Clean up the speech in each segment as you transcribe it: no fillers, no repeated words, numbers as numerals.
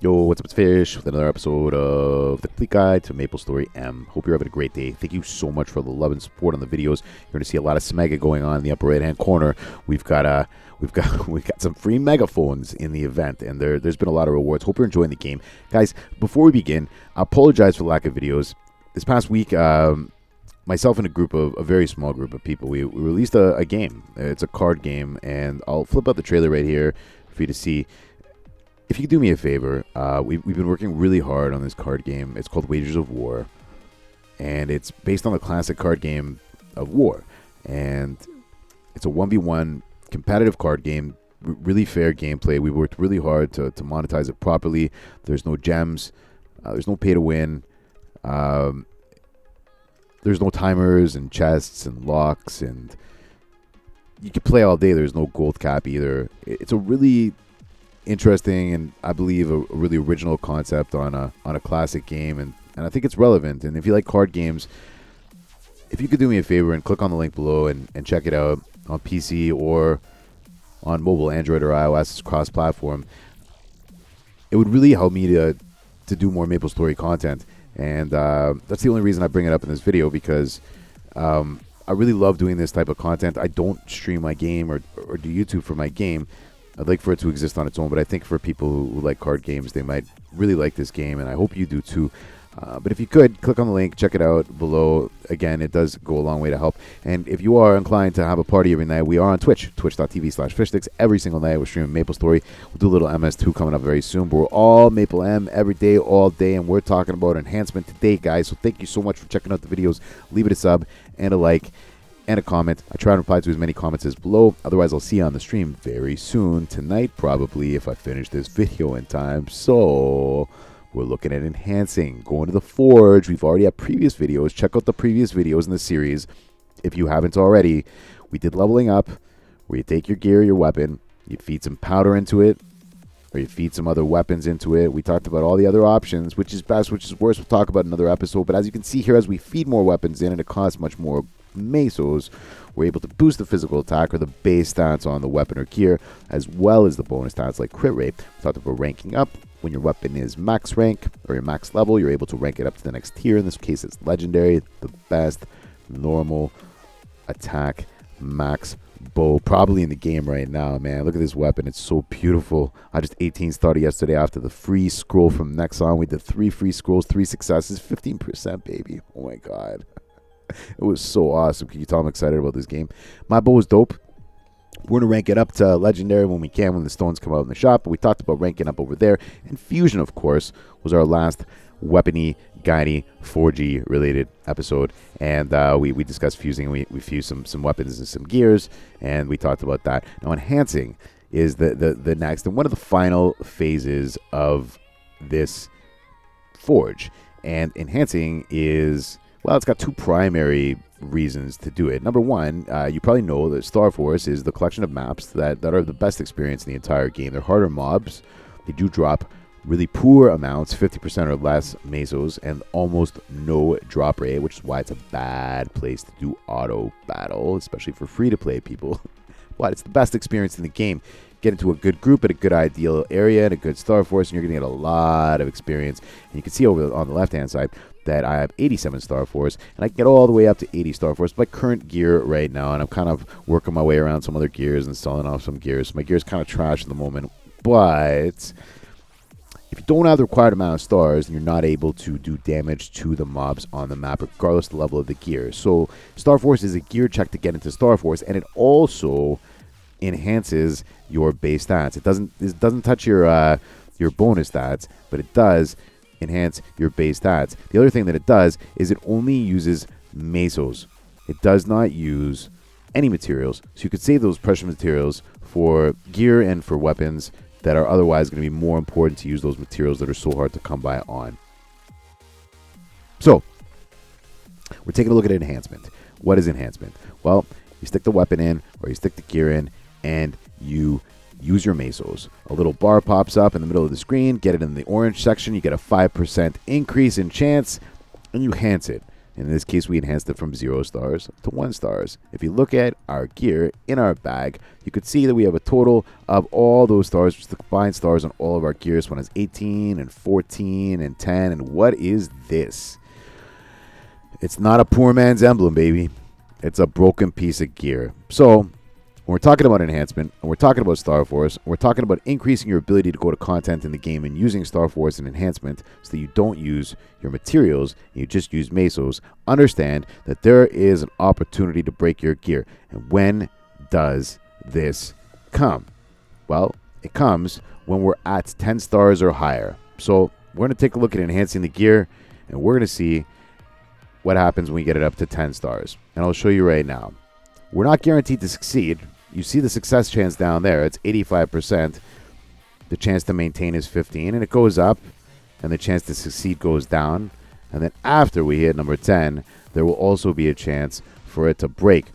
Yo, what's up, it's Fish with another episode of The Complete Guide to Maplestory M. Hope you're having a great day. Thank you so much for the love and support on the videos. You're going to see a lot of smega going on in the upper right-hand corner. We've got some free megaphones in the event, and there's been a lot of rewards. Hope you're enjoying the game, guys. Before we begin, I apologize for the lack of videos. This past week, myself and a very small group of people, we released a game. It's a card game, and I'll flip out the trailer right here for you to see. If you could do me a favor, we've been working really hard on this card game. It's called Wages of War, and it's based on the classic card game of War. And it's a 1v1 competitive card game, really fair gameplay. We worked really hard to monetize it properly. There's no gems. There's no pay to win. There's no timers and chests and locks, and you can play all day. There's no gold cap either. It's a really interesting and I believe a really original concept on a classic game, and I think it's relevant. And if you like card games, if you could do me a favor and click on the link below and check it out on PC or on mobile, Android or iOS, it's cross-platform, it would really help me to do more MapleStory content. And that's the only reason I bring it up in this video, because I really love doing this type of content. I don't stream my game or do YouTube for my game. I'd like for it to exist on its own, but I think for people who like card games, they might really like this game, and I hope you do too. But if you could, click on the link, check it out below. Again, it does go a long way to help. And if you are inclined to have a party every night, we are on Twitch, twitch.tv/fishsticks. Every single night we're streaming MapleStory. We'll do a little MS2 coming up very soon, but we're all Maple M every day, all day, and we're talking about enhancement today, guys. So thank you so much for checking out the videos. Leave it a sub and a like and a comment. I try to reply to as many comments as below. Otherwise, I'll see you on the stream very soon. Tonight, probably, if I finish this video in time. So, we're looking at enhancing. Going to the Forge. We've already had previous videos. Check out the previous videos in the series if you haven't already. We did leveling up, where you take your gear, your weapon, you feed some powder into it, or you feed some other weapons into it. We talked about all the other options, which is best, which is worse. We'll talk about in another episode. But as you can see here, as we feed more weapons in, and it costs much more mesos, we're able to boost the physical attack or the base stats on the weapon or gear, as well as the bonus stats like crit rate. We talked about ranking up. When your weapon is max rank or your max level, you're able to rank it up to the next tier. In this case, it's legendary, the best normal attack max bow probably in the game right now, man. Look at this weapon. It's so beautiful. I just 18 started yesterday after the free scroll from Nexon. We did 3 free scrolls, 3 successes, 15%, baby. Oh my god. It was so awesome. Can you tell I'm excited about this game? My bow is dope. We're going to rank it up to legendary when we can, when the stones come out in the shop. But we talked about ranking up over there. And fusion, of course, was our last weapony, guidey, 4G related episode. And we discussed fusing. We fused some weapons and some gears. And we talked about that. Now, enhancing is the next and one of the final phases of this Forge. And enhancing is... well, it's got 2 primary reasons to do it. Number one, you probably know that Star Force is the collection of maps that are the best experience in the entire game. They're harder mobs. They do drop really poor amounts, 50% or less mesos, and almost no drop rate, which is why it's a bad place to do auto battle, especially for free-to-play people. But it's the best experience in the game. Get into a good group at a good ideal area and a good Star Force, and you're going to get a lot of experience. And you can see over on the left-hand side that I have 87 Star Force, and I can get all the way up to 80 Star Force. My current gear right now, and I'm kind of working my way around some other gears and selling off some gears. My gear's kind of trash at the moment, but if you don't have the required amount of stars, then you're not able to do damage to the mobs on the map, regardless of the level of the gear. So Star Force is a gear check to get into Star Force, and it also enhances your base stats. It doesn't touch your bonus stats, but it does enhance your base stats. The other thing that it does is it only uses mesos. It does not use any materials. So you could save those precious materials for gear and for weapons that are otherwise going to be more important to use those materials that are so hard to come by on. So, we're taking a look at enhancement. What is enhancement? Well, you stick the weapon in or you stick the gear in and you use your mesos. A little bar pops up in the middle of the screen. Get it in the orange section. You get a 5% increase in chance, and you enhance it. In this case, we enhanced it from 0 stars to 1 stars. If you look at our gear in our bag, you could see that we have a total of all those stars, just the combined stars on all of our gears. One has 18 and 14 and 10. And what is this? It's not a poor man's emblem, baby. It's a broken piece of gear. So when we're talking about enhancement, and we're talking about Star Force, we're talking about increasing your ability to go to content in the game and using Star Force and enhancement so that you don't use your materials, and you just use mesos, understand that there is an opportunity to break your gear. And when does this come? Well, it comes when we're at 10 stars or higher. So we're going to take a look at enhancing the gear, and we're going to see what happens when we get it up to 10 stars. And I'll show you right now. We're not guaranteed to succeed. You see the success chance down there. It's 85%. The chance to maintain is 15, and it goes up, and the chance to succeed goes down. And then after we hit number 10, there will also be a chance for it to break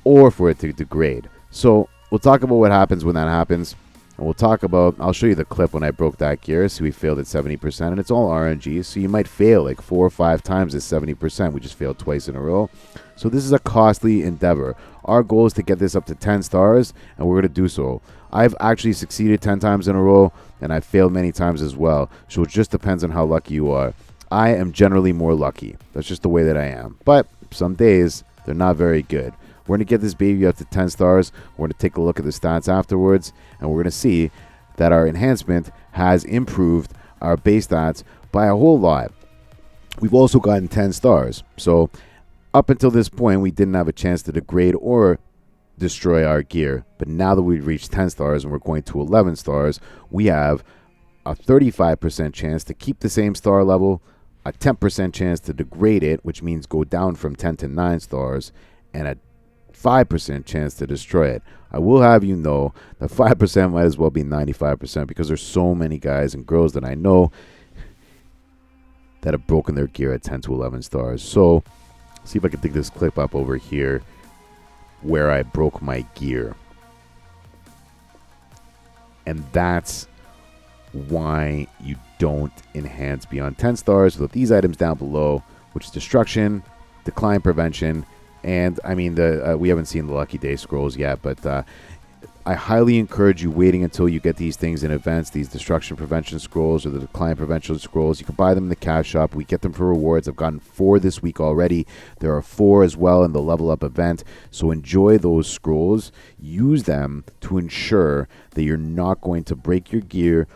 or for it to degrade. So we'll talk about what happens when that happens. And we'll talk about, I'll show you the clip when I broke that gear. So we failed at 70%, and it's all RNG. So you might fail like 4 or 5 times at 70%. We just failed twice in a row. So this is a costly endeavor. Our goal is to get this up to 10 stars, and we're going to do so. I've actually succeeded 10 times in a row, and I've failed many times as well. So it just depends on how lucky you are. I am generally more lucky. That's just the way that I am. But some days, they're not very good. We're going to get this baby up to 10 stars. We're going to take a look at the stats afterwards, and we're going to see that our enhancement has improved our base stats by a whole lot. We've also gotten 10 stars. So up until this point, we didn't have a chance to degrade or destroy our gear. But now that we've reached 10 stars and we're going to 11 stars, we have a 35% chance to keep the same star level, a 10% chance to degrade it, which means go down from 10 to 9 stars, and a 5% chance to destroy it. I will have you know that 5% might as well be 95% because there's so many guys and girls that I know that have broken their gear at 10 to 11 stars. So see if I can dig this clip up over here where I broke my gear. And that's why you don't enhance beyond 10 stars with these items down below, which is destruction, decline prevention, and I mean we haven't seen the Lucky Day scrolls yet, but I highly encourage you waiting until you get these things in events, these destruction prevention scrolls or the decline prevention scrolls. You can buy them in the cash shop. We get them for rewards. I've gotten 4 this week already. There are 4 as well in the level up event. So enjoy those scrolls. Use them to ensure that you're not going to break your gear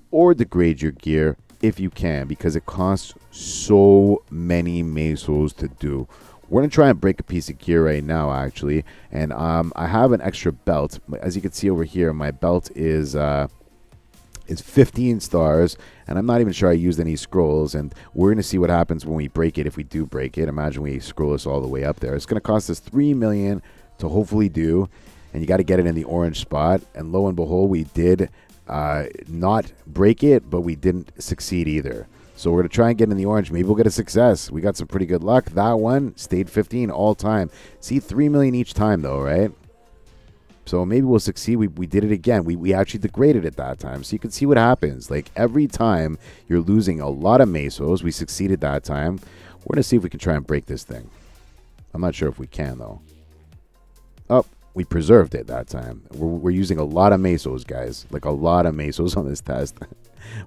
or degrade your gear if you can, because it costs so many mesos to do. We're going to try and break a piece of gear right now, actually. And I have an extra belt. As you can see over here, my belt is 15 stars. And I'm not even sure I used any scrolls. And we're going to see what happens when we break it, if we do break it. Imagine we scroll this all the way up there. It's going to cost us $3 million to hopefully do. And you got to get it in the orange spot. And lo and behold, we did not break it, but we didn't succeed either. So we're going to try and get in the orange. Maybe we'll get a success. We got some pretty good luck. That one stayed 15 all time. See, 3 million each time, though, right? So maybe we'll succeed. We did it again. We actually degraded it that time. So you can see what happens. Like, every time you're losing a lot of mesos, we succeeded that time. We're going to see if we can try and break this thing. I'm not sure if we can, though. Oh, we preserved it that time. We're using a lot of mesos, guys. Like, a lot of mesos on this test.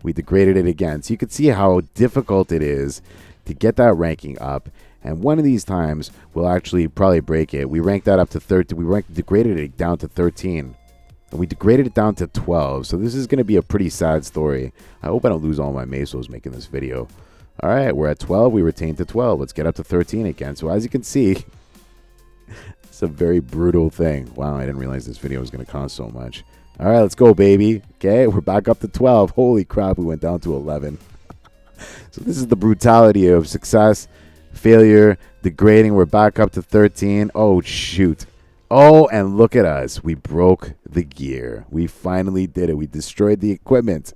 We degraded it again. So you can see how difficult it is to get that ranking up. And one of these times, we'll actually probably break it. We ranked that up to 13. We degraded it down to 13. And we degraded it down to 12. So this is going to be a pretty sad story. I hope I don't lose all my mesos making this video. All right, we're at 12. We retained to 12. Let's get up to 13 again. So as you can see, it's a very brutal thing. Wow, I didn't realize this video was going to cost so much. All right, let's go, baby. Okay, we're back up to 12. Holy crap, we went down to 11. So this is the brutality of success, failure, degrading. We're back up to 13. Oh, shoot. Oh, and look at us. We broke the gear. We finally did it. We destroyed the equipment.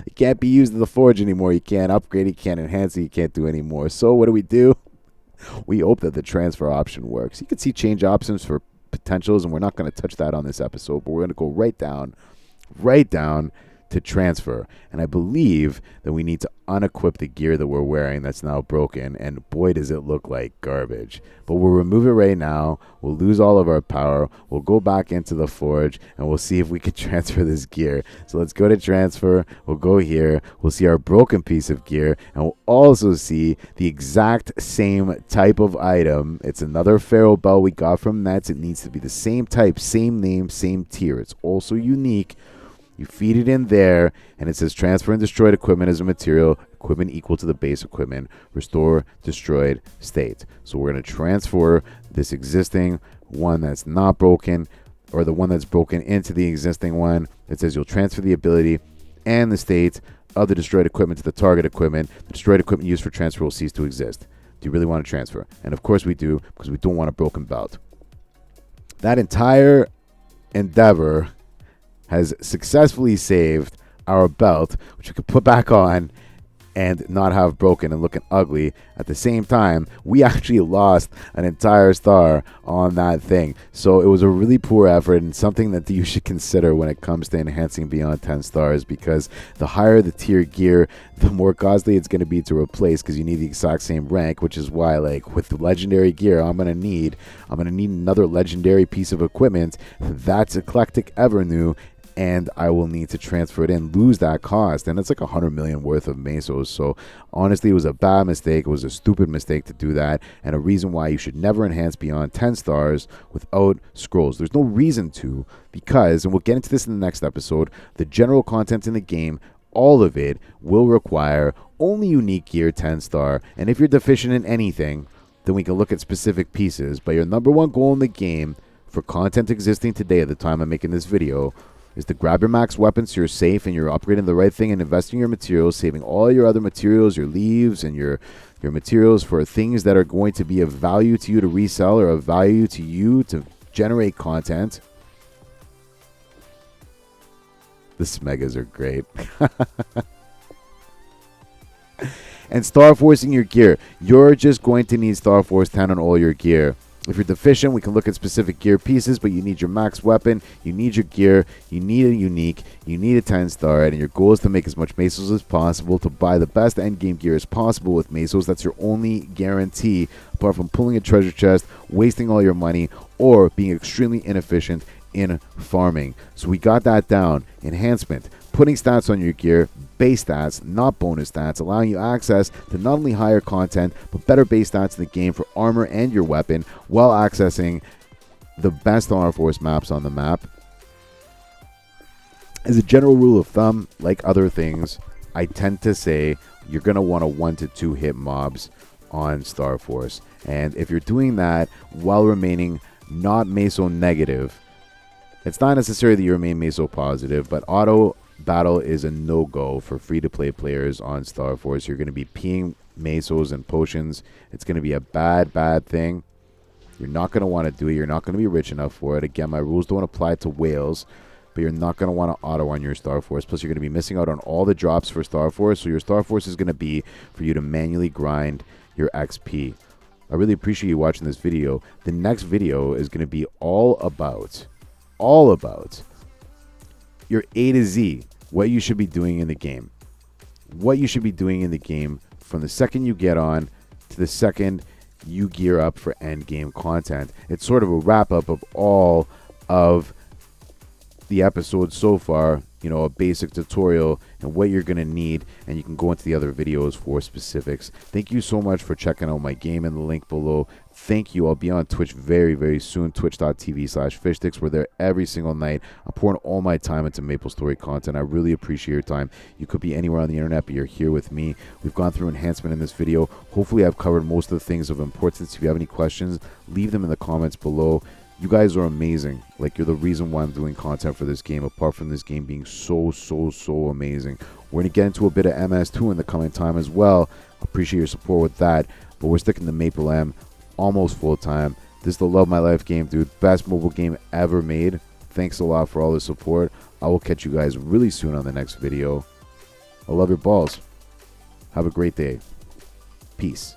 It can't be used in the forge anymore. You can't upgrade it. You can't enhance it. You can't do any more. So what do? We hope that the transfer option works. You can see change options for potentials, and we're not going to touch that on this episode, but we're going to go right down to transfer. And I believe that we need to unequip the gear that we're wearing that's now broken, and boy does it look like garbage. But we'll remove it right now. We'll lose all of our power. We'll go back into the forge and we'll see if we can transfer this gear. So let's go to transfer. We'll go here. We'll see our broken piece of gear, and we'll also see the exact same type of item. It's another Pharaoh belt we got from Nets. It needs to be the same type, same name, same tier. It's also unique. You feed it in there, and it says transfer and destroyed equipment as a material. Equipment equal to the base equipment. Restore destroyed state. So we're going to transfer this existing one that's not broken, or the one that's broken, into the existing one. It says you'll transfer the ability and the state of the destroyed equipment to the target equipment. The destroyed equipment used for transfer will cease to exist. Do you really want to transfer? And of course we do, because we don't want a broken belt. That entire endeavor has successfully saved our belt, which we could put back on and not have broken and looking ugly. At the same time, we actually lost an entire star on that thing. So it was a really poor effort, and something that you should consider when it comes to enhancing beyond 10 stars, because the higher the tier gear, the more costly it's going to be to replace, because you need the exact same rank, which is why, like, with the legendary gear, I'm going to need another legendary piece of equipment that's eclectic ever new, and I will need to transfer it in, lose that cost, and it's like 100 million worth of mesos. So honestly, it was a bad mistake. It was a stupid mistake to do that, and a reason why you should never enhance beyond 10 stars without scrolls. There's no reason to, because, and we'll get into this in the next episode, the general content in the game, all of it will require only unique gear 10 star, and if you're deficient in anything, then we can look at specific pieces. But your number one goal in the game for content existing today at the time I'm making this video is to grab your max weapon so you're safe and you're upgrading the right thing and investing your materials, saving all your other materials, your leaves and your materials for things that are going to be of value to you to resell or of value to you to generate content. The Smegas are great. And Star Forcing your gear. You're just going to need Star Force 10 on all your gear. If you're deficient, we can look at specific gear pieces, but you need your max weapon, you need your gear, you need a unique, you need a 10 star, and your goal is to make as much mesos as possible, to buy the best endgame gear as possible with mesos. That's your only guarantee, apart from pulling a treasure chest, wasting all your money, or being extremely inefficient in farming. So we got that down. Enhancement, putting stats on your gear, base stats, not bonus stats, allowing you access to not only higher content, but better base stats in the game for armor and your weapon, while accessing the best Honor Force maps on the map. As a general rule of thumb, like other things, I tend to say you're going to want a 1 to 2 hit mobs on Star Force. And if you're doing that while remaining not meso negative, it's not necessarily that you remain meso positive, but auto battle is a no-go for free-to-play players on Star Force. You're going to be peeing mesos and potions. It's going to be a bad thing. You're not going to want to do it. You're not going to be rich enough for it. Again, my rules don't apply to whales, but you're not going to want to auto on your Star Force. Plus, you're going to be missing out on all the drops for Star Force, so your Star Force is going to be for you to manually grind your XP. I really appreciate you watching this video. The next video is going to be all about your A to Z, what you should be doing in the game. What you should be doing in the game from the second you get on to the second you gear up for end game content. It's sort of a wrap up of all of the episodes so far, you know, a basic tutorial and what you're going to need, and you can go into the other videos for specifics. Thank you so much for checking out my game in the link below. Thank you. I'll be on Twitch very soon, twitch.tv/fishsticks. We're there every single night. I'm pouring all my time into Maplestory content. I really appreciate your time. You could be anywhere on the internet, but you're here with me. We've gone through enhancement in this video. Hopefully I've covered most of the things of importance. If you have any questions, leave them in the comments below. You guys are amazing. Like, you're the reason why I'm doing content for this game, apart from this game being so amazing. We're going to get into a bit of MS2 in the coming time as well. Appreciate your support with that. But we're sticking to Maple M almost full time. This is the Love My Life game, dude. Best mobile game ever made. Thanks a lot for all the support. I will catch you guys really soon on the next video. I love your balls. Have a great day. Peace.